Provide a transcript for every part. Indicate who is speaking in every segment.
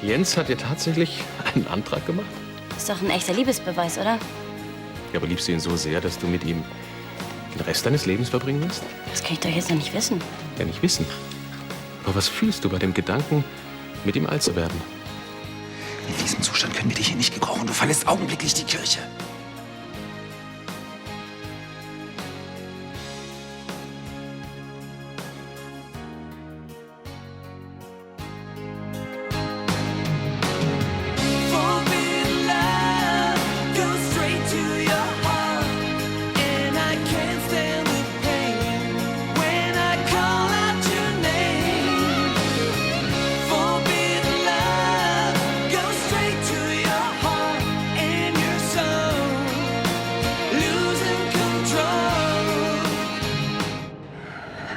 Speaker 1: Jens hat dir tatsächlich einen Antrag gemacht?
Speaker 2: Ist doch ein echter Liebesbeweis, oder?
Speaker 1: Ja, aber liebst du ihn so sehr, dass du mit ihm den Rest deines Lebens verbringen wirst?
Speaker 2: Das kann ich doch jetzt noch nicht wissen.
Speaker 1: Ja, nicht wissen. Aber was fühlst du bei dem Gedanken, mit ihm alt zu werden?
Speaker 3: In diesem Zustand können wir dich hier nicht gebrauchen. Du verlässt augenblicklich die Kirche.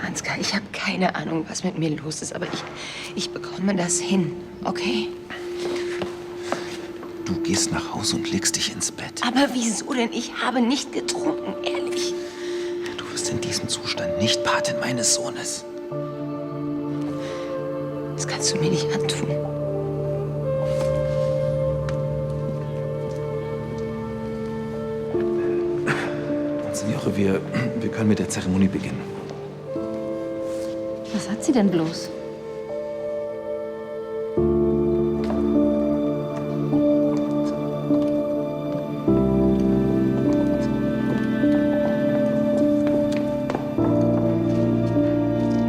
Speaker 4: Ansgar, ich habe keine Ahnung, was mit mir los ist, aber ich bekomme das hin, okay?
Speaker 3: Du gehst nach Hause und legst dich ins Bett.
Speaker 4: Aber wieso denn? Ich habe nicht getrunken, ehrlich.
Speaker 3: Du wirst in diesem Zustand nicht Patin meines Sohnes.
Speaker 4: Das kannst du mir nicht antun.
Speaker 3: Signore, wir können mit der Zeremonie beginnen.
Speaker 2: Was hat sie denn bloß?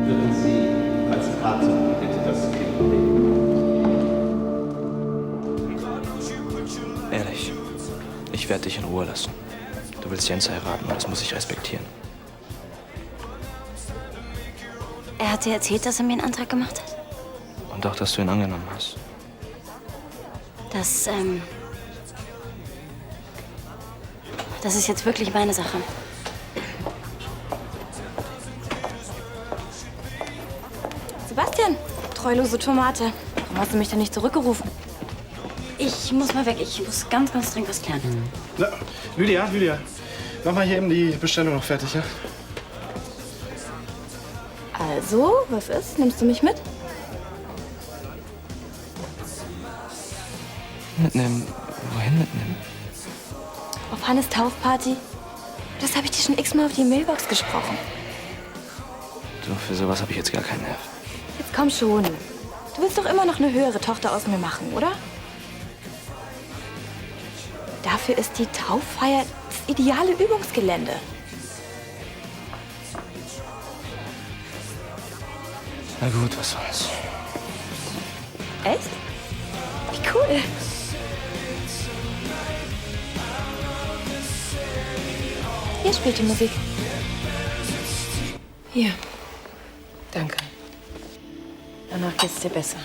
Speaker 5: Würden Sie als Patin bitte das Kind nehmen?
Speaker 6: Ehrlich, ich werde dich in Ruhe lassen. Du willst Jens heiraten und das muss ich respektieren.
Speaker 2: Er hat dir erzählt, dass er mir einen Antrag gemacht hat?
Speaker 6: Und auch, dass du ihn angenommen hast.
Speaker 2: Das ist jetzt wirklich meine Sache. Sebastian, treulose Tomate. Warum hast du mich denn nicht zurückgerufen? Ich muss mal weg. Ich muss ganz, ganz dringend was klären.
Speaker 7: Na, Lydia, mach mal hier eben die Bestellung noch fertig, ja?
Speaker 2: Also, was ist? Nimmst du mich mit?
Speaker 6: Mitnehmen? Wohin mitnehmen?
Speaker 2: Auf Hannes Taufparty? Das habe ich dir schon x-mal auf die Mailbox gesprochen.
Speaker 6: Du, für sowas habe ich jetzt gar keinen Nerv.
Speaker 2: Jetzt komm schon. Du willst doch immer noch eine höhere Tochter aus mir machen, oder? Dafür ist die Tauffeier das ideale Übungsgelände.
Speaker 6: Na gut, was soll's.
Speaker 2: Echt? Wie cool. Hier spielt die Musik.
Speaker 4: Hier. Danke. Danach geht's dir besser.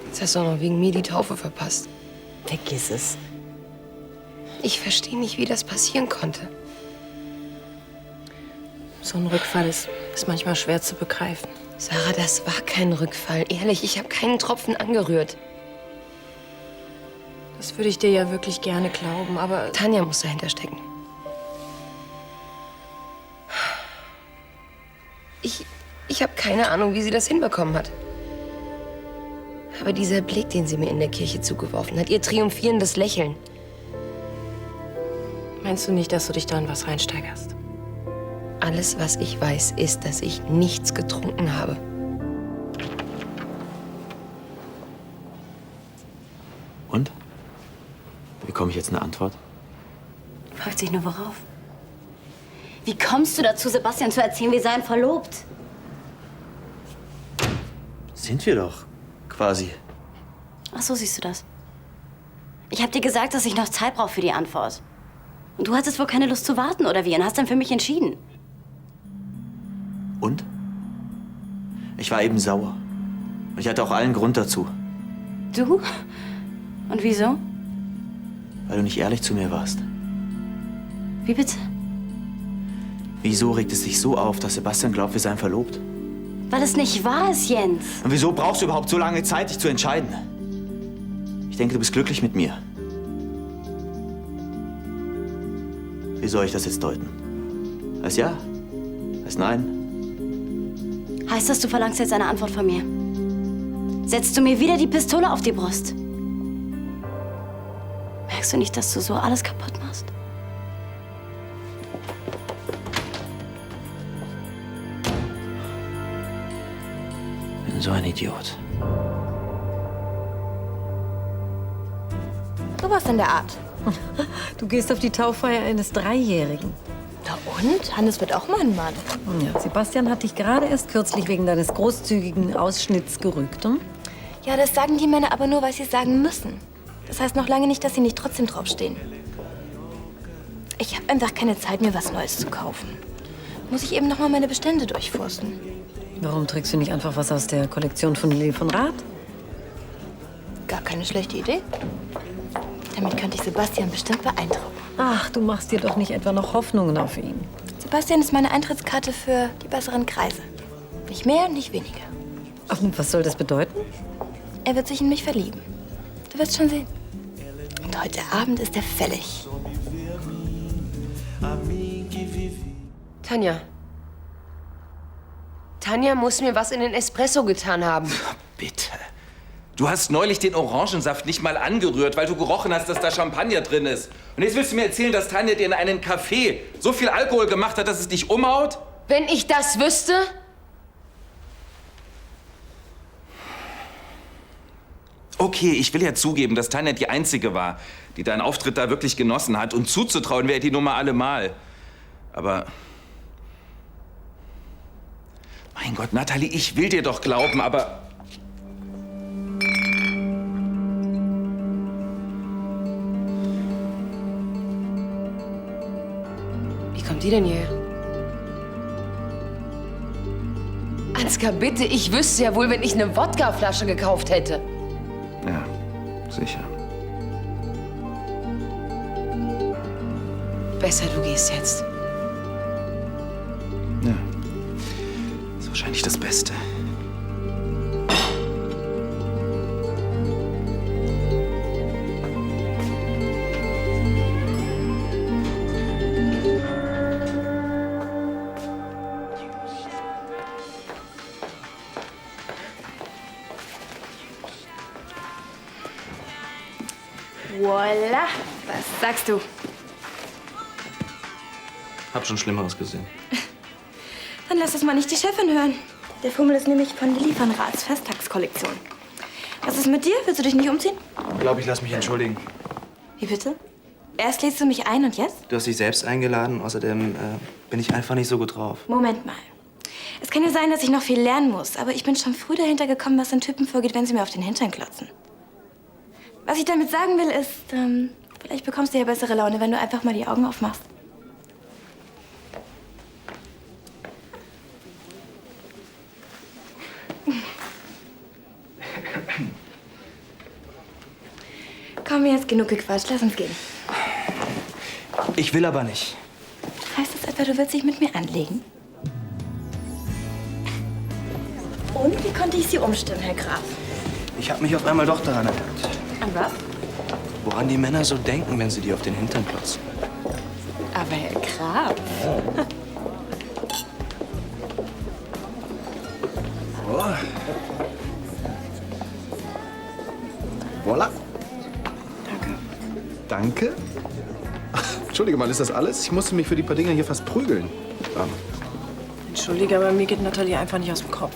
Speaker 4: Jetzt hast du auch noch wegen mir die Taufe verpasst.
Speaker 2: Vergiss es.
Speaker 4: Ich verstehe nicht, wie das passieren konnte.
Speaker 8: So ein Rückfall ist manchmal schwer zu begreifen.
Speaker 4: Sarah, das war kein Rückfall. Ehrlich, ich habe keinen Tropfen angerührt.
Speaker 8: Das würde ich dir ja wirklich gerne glauben, aber
Speaker 4: Tanja muss dahinter stecken. Ich habe keine Ahnung, wie sie das hinbekommen hat. Aber dieser Blick, den sie mir in der Kirche zugeworfen hat, ihr triumphierendes Lächeln.
Speaker 8: meinst du nicht, dass du dich da in was reinsteigerst?
Speaker 4: Alles, was ich weiß, ist, dass ich nichts getrunken habe.
Speaker 9: Und? Bekomme ich jetzt eine Antwort?
Speaker 2: Fragt sich nur, worauf? Wie kommst du dazu, Sebastian zu erzählen, wir seien verlobt?
Speaker 9: Sind wir doch, quasi.
Speaker 2: Ach so, siehst du das? Ich habe dir gesagt, dass ich noch Zeit brauche für die Antwort. Und du hattest wohl keine Lust zu warten, oder wie? Und hast dann für mich entschieden.
Speaker 9: Und? Ich war eben sauer. Und ich hatte auch allen Grund dazu.
Speaker 2: Du? Und wieso?
Speaker 9: Weil du nicht ehrlich zu mir warst.
Speaker 2: Wie bitte?
Speaker 9: Wieso regt es dich so auf, dass Sebastian glaubt, wir seien verlobt?
Speaker 2: Weil es nicht wahr ist, Jens.
Speaker 9: Und wieso brauchst du überhaupt so lange Zeit, dich zu entscheiden? Ich denke, du bist glücklich mit mir. Wie soll ich das jetzt deuten? Als ja? Als nein?
Speaker 2: Heißt das, du verlangst jetzt eine Antwort von mir? setzt du mir wieder die Pistole auf die Brust. Merkst du nicht, dass du so alles kaputt machst?
Speaker 6: Ich bin so ein Idiot.
Speaker 10: Sowas in der Art.
Speaker 8: Du gehst auf die Tauffeier eines Dreijährigen.
Speaker 10: Na und? Hannes wird auch mal ein Mann.
Speaker 8: Ja, Sebastian hat dich gerade erst kürzlich wegen deines großzügigen Ausschnitts gerügt, hm?
Speaker 10: Ja, das sagen die Männer aber nur, weil sie es sagen müssen. Das heißt noch lange nicht, dass sie nicht trotzdem draufstehen. Ich habe einfach keine Zeit, mir was Neues zu kaufen. Muss ich eben noch mal meine Bestände durchforsten.
Speaker 8: Warum trägst du nicht einfach was aus der Kollektion von Lilly von Rath?
Speaker 10: Gar keine schlechte Idee. Damit könnte ich Sebastian bestimmt beeindrucken.
Speaker 8: Ach, du machst dir doch nicht etwa noch Hoffnungen auf ihn.
Speaker 10: Sebastian ist meine Eintrittskarte für die besseren Kreise. Nicht mehr und nicht weniger.
Speaker 8: Und was soll das bedeuten?
Speaker 10: Er wird sich in mich verlieben. Du wirst schon sehen. Und heute Abend ist er fällig.
Speaker 4: Tanja. Tanja muss mir was in den Espresso getan haben.
Speaker 3: Bitte. Du hast neulich den Orangensaft nicht mal angerührt, weil du gerochen hast, dass da Champagner drin ist. Und jetzt willst du mir erzählen, dass Tanja dir in einen Kaffee so viel Alkohol gemacht hat, dass es dich umhaut?
Speaker 4: Wenn ich das wüsste?
Speaker 3: Okay, ich will ja zugeben, dass Tanja die Einzige war, die deinen Auftritt da wirklich genossen hat. Und zuzutrauen wäre die Nummer allemal. Aber... Mein Gott, Natalie, ich will dir doch glauben, aber...
Speaker 4: Wie kommt die denn hierher? Ansgar, bitte, ich wüsste ja wohl, wenn ich eine Wodkaflasche gekauft hätte.
Speaker 3: Ja, sicher.
Speaker 4: Besser, du gehst jetzt.
Speaker 3: Ja. Ist wahrscheinlich das Beste.
Speaker 10: Voila. Was sagst du?
Speaker 6: Hab schon Schlimmeres gesehen.
Speaker 10: Dann lass das mal nicht die Chefin hören. Der Fummel ist nämlich von Lilly von Raths Festtagskollektion. Was ist mit dir? Willst du dich nicht umziehen?
Speaker 6: Ich glaube, ich lass mich entschuldigen.
Speaker 10: Wie bitte? Erst lädst du mich ein und jetzt?
Speaker 6: Du hast dich selbst eingeladen. Außerdem bin ich einfach nicht so gut drauf.
Speaker 10: Moment mal. Es kann ja sein, dass ich noch viel lernen muss, aber ich bin schon früh dahinter gekommen, was in Typen vorgeht, wenn sie mir auf den Hintern klotzen. Was ich damit sagen will, ist, vielleicht bekommst du ja bessere Laune, wenn du einfach mal die Augen aufmachst. Komm, jetzt genug gequatscht. Lass uns gehen.
Speaker 6: Ich will aber nicht.
Speaker 10: Heißt das etwa, du willst dich mit mir anlegen? Und wie konnte ich Sie umstimmen, Herr Graf?
Speaker 6: Ich habe mich auf einmal doch daran erinnert.
Speaker 10: An was?
Speaker 6: Woran die Männer so denken, wenn sie dir auf den Hintern klotzen.
Speaker 10: Aber Herr Graf.
Speaker 7: Voila.
Speaker 10: Danke.
Speaker 7: Danke. Entschuldige mal, ist das alles? Ich musste mich für die paar Dinger hier fast prügeln.
Speaker 8: Entschuldige, aber mir geht Natalie einfach nicht aus dem Kopf.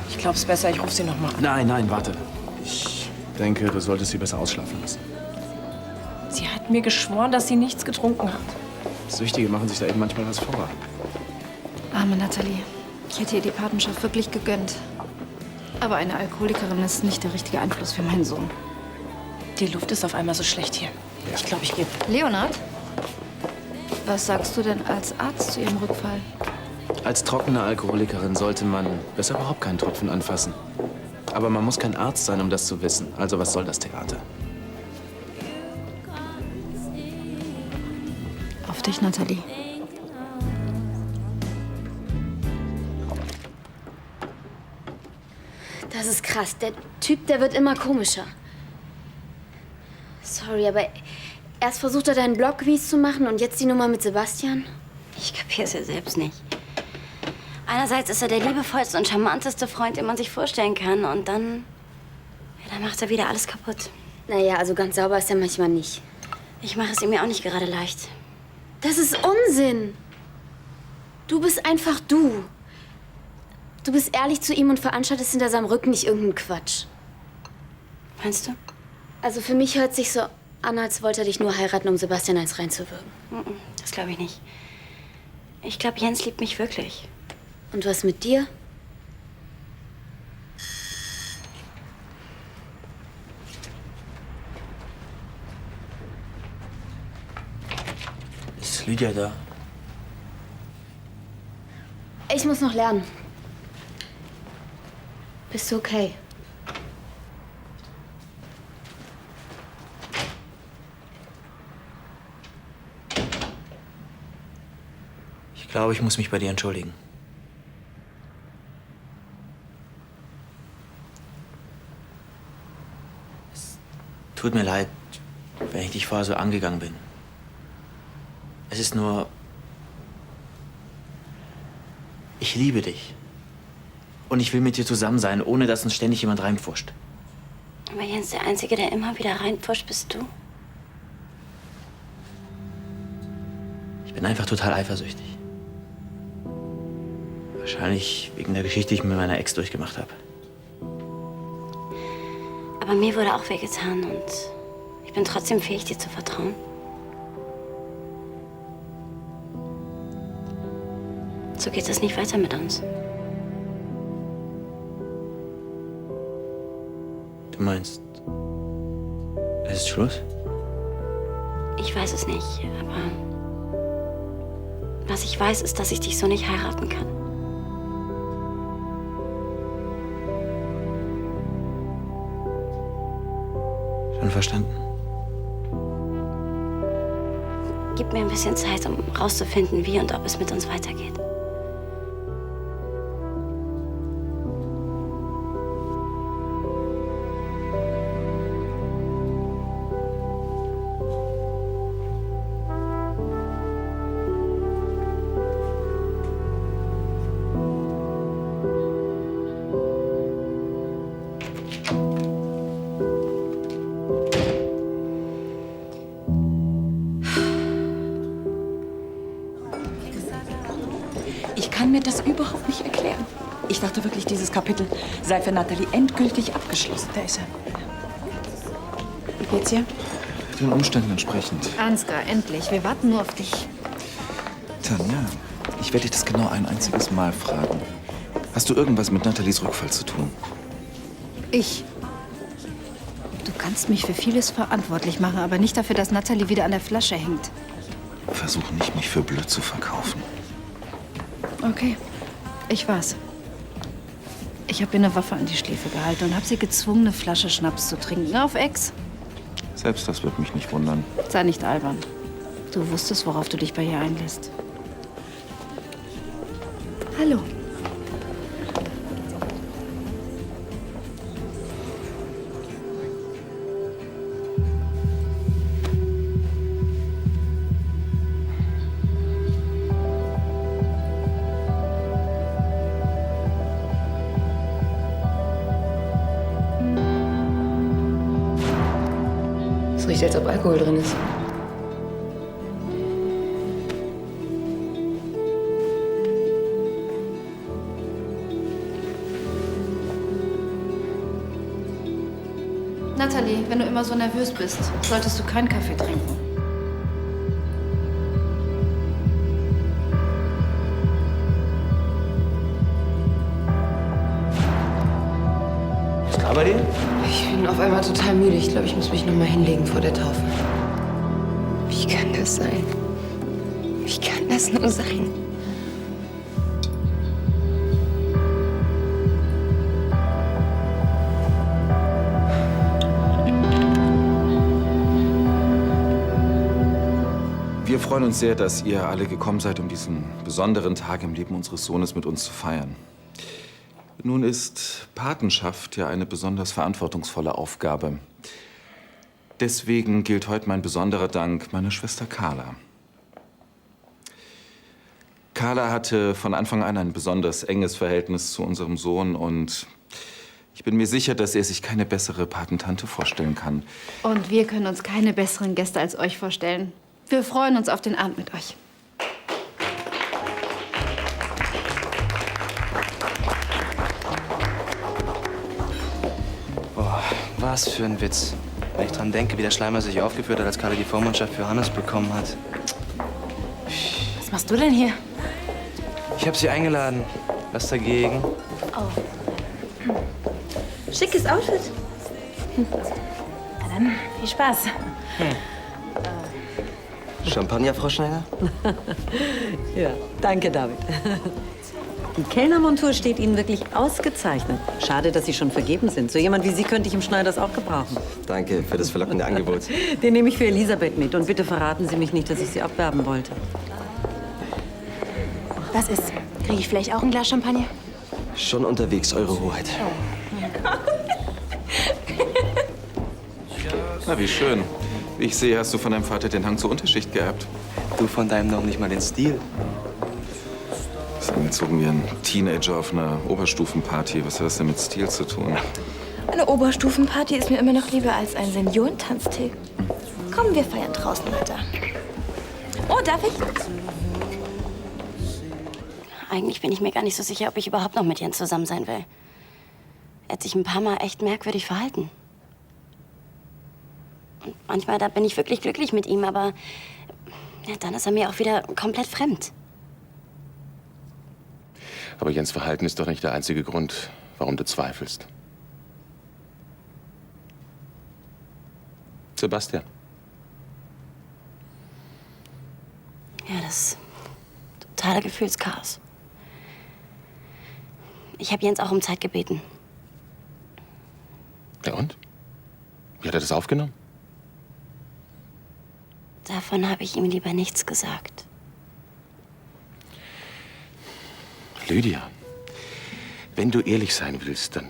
Speaker 8: Ich glaube, es ist besser, ich rufe sie noch mal an.
Speaker 1: Nein, nein, warte. Ich denke, du solltest sie besser ausschlafen lassen.
Speaker 8: Sie hat mir geschworen, dass sie nichts getrunken hat.
Speaker 1: Süchtige machen sich da eben manchmal was vor.
Speaker 11: Arme Natalie. Ich hätte ihr die Patenschaft wirklich gegönnt. Aber eine Alkoholikerin ist nicht der richtige Einfluss für meinen Sohn.
Speaker 8: Die Luft ist auf einmal so schlecht hier.
Speaker 1: Ja.
Speaker 8: Ich glaube, ich gehe.
Speaker 11: Leonard? Was sagst du denn als Arzt zu ihrem Rückfall?
Speaker 1: Als trockene Alkoholikerin sollte man besser überhaupt keinen Tropfen anfassen. Aber man muss kein Arzt sein, um das zu wissen. Also was soll das Theater?
Speaker 11: Auf dich, Natalie.
Speaker 2: Das ist krass. Der Typ, der wird immer komischer. Sorry, aber erst versucht er deinen Blog-Quiz zu machen und jetzt die Nummer mit Sebastian. Ich kapier's ja selbst nicht. Einerseits ist er der liebevollste und charmanteste Freund, den man sich vorstellen kann. Und dann, ja, dann macht er wieder alles kaputt.
Speaker 12: Naja, also ganz sauber ist er manchmal nicht.
Speaker 2: Ich mache es ihm ja auch nicht gerade leicht.
Speaker 12: Das ist Unsinn. Du bist einfach du. Du bist ehrlich zu ihm und veranstaltest hinter seinem Rücken nicht irgendeinen Quatsch.
Speaker 2: Meinst du?
Speaker 12: Also für mich hört sich so an, als wollte er dich nur heiraten, um Sebastian eins reinzuwirken.
Speaker 2: Das glaube ich nicht. Ich glaube, Jens liebt mich wirklich.
Speaker 12: Und was mit dir?
Speaker 6: Ist Lydia da?
Speaker 12: Ich muss noch lernen. Bist du okay?
Speaker 6: Ich glaube, ich muss mich bei dir entschuldigen. Es tut mir leid, wenn ich dich vorher so angegangen bin. Es ist nur... Ich liebe dich. Und ich will mit dir zusammen sein, ohne dass uns ständig jemand reinpfuscht.
Speaker 2: Aber Jens, der Einzige, der immer wieder reinpfuscht, bist du.
Speaker 6: Ich bin einfach total eifersüchtig. Wahrscheinlich wegen der Geschichte, die ich mit meiner Ex durchgemacht habe.
Speaker 2: Aber mir wurde auch wehgetan und ich bin trotzdem fähig, dir zu vertrauen. So geht es nicht weiter mit uns.
Speaker 6: Du meinst, es ist Schluss?
Speaker 2: Ich weiß es nicht, aber was ich weiß, ist, dass ich dich so nicht heiraten kann.
Speaker 6: Schon verstanden.
Speaker 2: Gib mir ein bisschen Zeit, um rauszufinden, wie und ob es mit uns weitergeht.
Speaker 13: Ich kann mir das überhaupt nicht erklären. Ich dachte wirklich, dieses Kapitel sei für Natalie endgültig abgeschlossen. Da ist er. Wie geht's dir?
Speaker 7: Den Umständen entsprechend.
Speaker 11: Ansgar, endlich. Wir warten nur auf dich.
Speaker 7: Tanja, ich werde dich das genau ein einziges Mal fragen. Hast du irgendwas mit Nathalies Rückfall zu tun?
Speaker 11: Ich. Du kannst mich für vieles verantwortlich machen, aber nicht dafür, dass Natalie wieder an der Flasche hängt.
Speaker 7: Versuch nicht, mich für blöd zu verkaufen.
Speaker 11: Okay, ich war's. Ich habe ihr eine Waffe an die Schläfe gehalten und habe sie gezwungen, eine Flasche Schnaps zu trinken. Auf Ex.
Speaker 7: Selbst das wird mich nicht wundern.
Speaker 11: Sei nicht albern. Du wusstest, worauf du dich bei ihr einlässt. Hallo.
Speaker 4: Es riecht, als ob Alkohol drin ist.
Speaker 11: Natalie, wenn du immer so nervös bist, solltest du keinen Kaffee trinken.
Speaker 6: Was war bei dir?
Speaker 4: Ich bin auf einmal total müde. Ich glaube, ich muss mich noch mal hinlegen vor der Taufe. Wie kann das sein? Wie kann das nur sein?
Speaker 7: Wir freuen uns sehr, dass ihr alle gekommen seid, um diesen besonderen Tag im Leben unseres Sohnes mit uns zu feiern. Nun ist Patenschaft ja eine besonders verantwortungsvolle Aufgabe. Deswegen gilt heute mein besonderer Dank meiner Schwester Carla. Carla hatte von Anfang an ein besonders enges Verhältnis zu unserem Sohn und ich bin mir sicher, dass er sich keine bessere Patentante vorstellen kann.
Speaker 11: Und wir können uns keine besseren Gäste als euch vorstellen. Wir freuen uns auf den Abend mit euch.
Speaker 14: Boah, was für ein Witz. Wenn ich dran denke, wie der Schleimer sich aufgeführt hat, als Carla die Vormundschaft für Hannes bekommen hat.
Speaker 10: Was machst du denn hier?
Speaker 14: Ich habe sie eingeladen. Was dagegen?
Speaker 10: Oh. Schickes Outfit. Na dann, viel Spaß.
Speaker 14: Champagner, Frau Schneider?
Speaker 8: Ja, danke, David. Die Kellnermontur steht Ihnen wirklich ausgezeichnet. Schade, dass Sie schon vergeben sind. So jemand wie Sie könnte ich im Schneiders auch gebrauchen.
Speaker 14: Danke für das verlockende Angebot.
Speaker 8: Den nehme ich für Elisabeth mit. Und bitte verraten Sie mich nicht, dass ich Sie abwerben wollte.
Speaker 10: Was ist? Kriege ich vielleicht auch ein Glas Champagner?
Speaker 14: Schon unterwegs, Eure Hoheit.
Speaker 7: Na, wie schön. Wie ich sehe, hast du von deinem Vater den Hang zur Unterschicht geerbt.
Speaker 14: Du von deinem noch nicht mal den Stil.
Speaker 7: Ist angezogen wie ein Teenager auf einer Oberstufenparty. Was hat das denn mit Stil zu tun?
Speaker 10: Eine Oberstufenparty ist mir immer noch lieber als ein Seniorentanztee. Komm, wir feiern draußen weiter. Oh, darf ich?
Speaker 2: Eigentlich bin ich mir gar nicht so sicher, ob ich überhaupt noch mit Jens zusammen sein will. Er hat sich ein paar Mal echt merkwürdig verhalten. Und manchmal, da bin ich wirklich glücklich mit ihm, aber ja, dann ist er mir auch wieder komplett fremd.
Speaker 5: Aber Jens' Verhalten ist doch nicht der einzige Grund, warum du zweifelst. Sebastian.
Speaker 2: Ja, das totale Gefühlschaos. Ich habe Jens auch um Zeit gebeten.
Speaker 5: Ja und? Wie hat er das aufgenommen?
Speaker 2: Davon habe ich ihm lieber nichts gesagt.
Speaker 5: Lydia, wenn du ehrlich sein willst, dann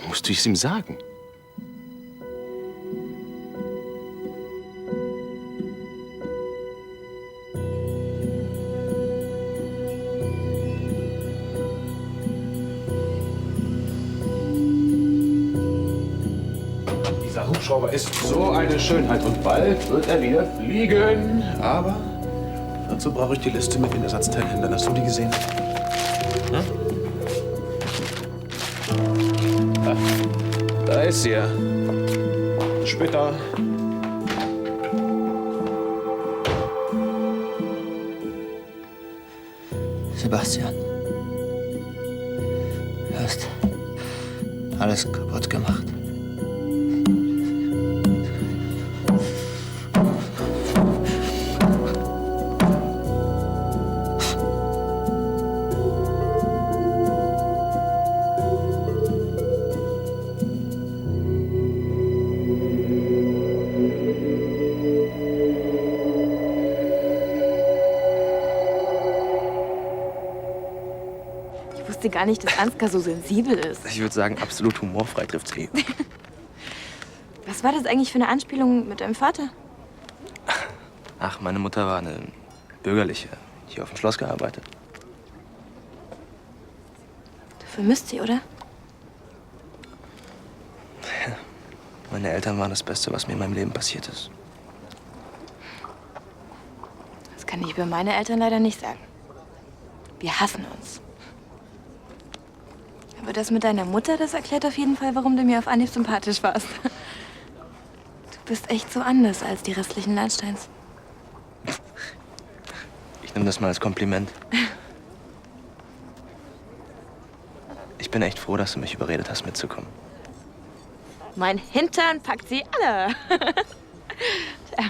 Speaker 5: musst du es ihm sagen.
Speaker 15: Dieser Hubschrauber ist so eine Schönheit und bald wird er wieder fliegen. Aber dazu brauche ich die Liste mit den Ersatzteilhändlern. Hast du die gesehen? Hm? Da ist sie ja. Bis später.
Speaker 6: Sebastian. Du hast alles kaputt gemacht.
Speaker 10: Ich wusste gar nicht, dass Ansgar so sensibel ist.
Speaker 14: Ich würde sagen, absolut humorfrei trifft's eh.
Speaker 10: Was war das eigentlich für eine Anspielung mit deinem Vater?
Speaker 14: Ach, meine Mutter war eine bürgerliche, hier auf dem Schloss gearbeitet.
Speaker 10: Du vermisst sie, oder?
Speaker 14: Meine Eltern waren das Beste, was mir in meinem Leben passiert ist.
Speaker 10: Das kann ich über meine Eltern leider nicht sagen. Wir hassen uns. Aber das mit deiner Mutter, das erklärt auf jeden Fall, warum du mir auf Anhieb sympathisch warst. Du bist echt so anders als die restlichen Landsteins.
Speaker 14: Ich nehme das mal als Kompliment. Ich bin echt froh, dass du mich überredet hast, mitzukommen.
Speaker 10: Mein Hintern packt sie alle. Tja.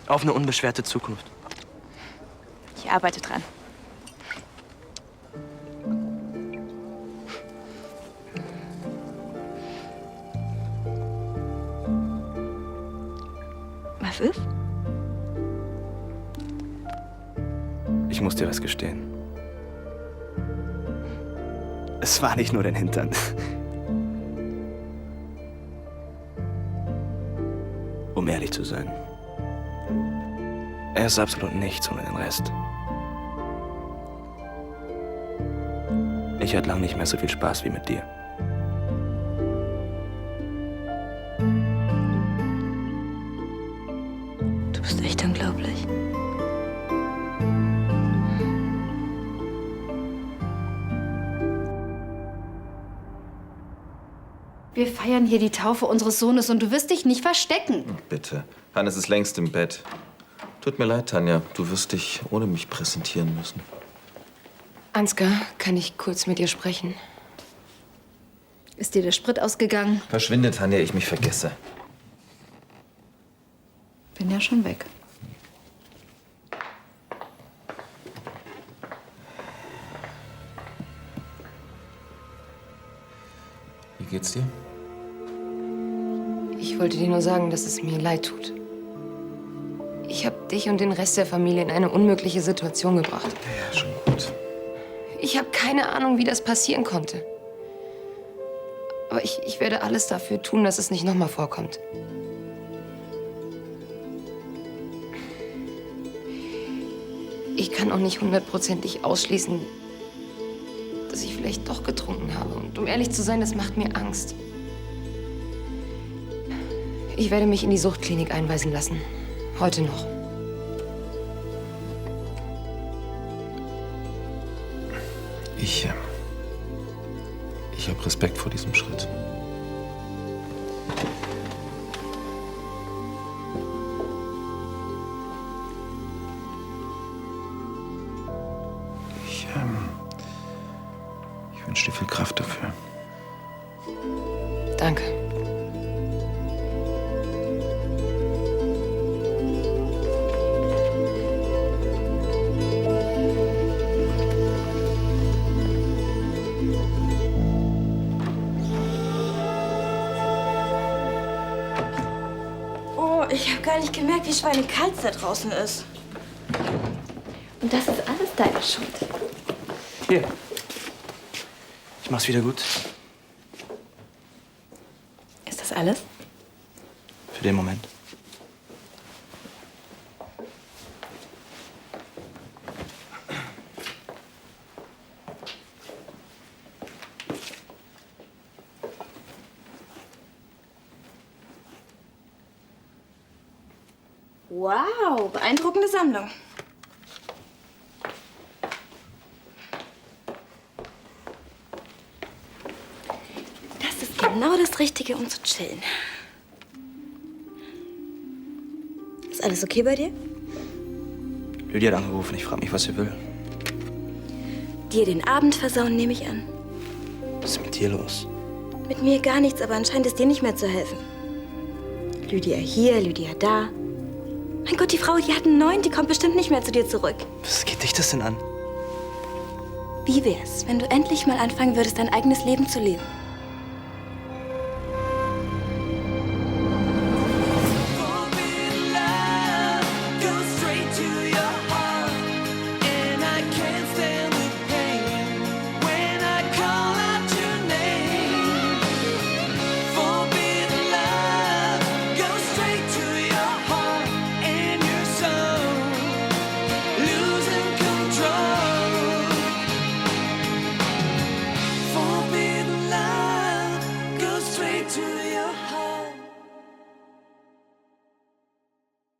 Speaker 14: Auf eine unbeschwerte Zukunft.
Speaker 10: Ich arbeite dran. Was ist?
Speaker 14: Ich muss dir was gestehen. Es war nicht nur dein Hintern. Um ehrlich zu sein. Er ist absolut nichts ohne den Rest. Ich hatte lange nicht mehr so viel Spaß wie mit dir.
Speaker 10: Du bist echt unglaublich.
Speaker 11: Wir feiern hier die Taufe unseres Sohnes und du wirst dich nicht verstecken.
Speaker 7: Bitte. Hannes ist längst im Bett. Tut mir leid, Tanja. Du wirst dich ohne mich präsentieren müssen.
Speaker 4: Ansgar, kann ich kurz mit dir sprechen?
Speaker 11: Ist dir der Sprit ausgegangen?
Speaker 7: Verschwinde, Tanja, ich mich vergesse.
Speaker 11: Bin ja schon weg.
Speaker 7: Wie geht's dir?
Speaker 4: Ich wollte dir nur sagen, dass es mir leid tut. Ich habe dich und den Rest der Familie in eine unmögliche Situation gebracht.
Speaker 7: Ja, schon gut.
Speaker 4: Ich habe keine Ahnung, wie das passieren konnte. Aber ich werde alles dafür tun, dass es nicht nochmal vorkommt. Ich kann auch nicht 100%ig ausschließen, dass ich vielleicht doch getrunken habe. Und um ehrlich zu sein, das macht mir Angst. Ich werde mich in die Suchtklinik einweisen lassen. Heute noch.
Speaker 7: Ich habe Respekt vor diesem Schritt. Ich wünsche dir viel Kraft dafür.
Speaker 4: Danke.
Speaker 10: Oh, ich habe gar nicht gemerkt, wie schweinekalt es da draußen ist. Und das ist alles deine Schuld.
Speaker 14: Hier. Ich mach's wieder gut.
Speaker 10: Ist das alles?
Speaker 14: Für den Moment.
Speaker 10: Wow, beeindruckende Sammlung. Das ist genau das Richtige, um zu chillen. Ist alles okay bei dir?
Speaker 14: Lydia hat angerufen. Ich frage mich, was sie will.
Speaker 10: Dir den Abend versauen, nehme ich an.
Speaker 14: Was ist mit dir los?
Speaker 10: Mit mir gar nichts, aber anscheinend ist dir nicht mehr zu helfen. Lydia hier, Lydia da. Mein Gott, die Frau, die hat einen neuen, die kommt bestimmt nicht mehr zu dir zurück.
Speaker 14: Was geht dich das denn an?
Speaker 10: Wie wär's, wenn du endlich mal anfangen würdest, dein eigenes Leben zu leben?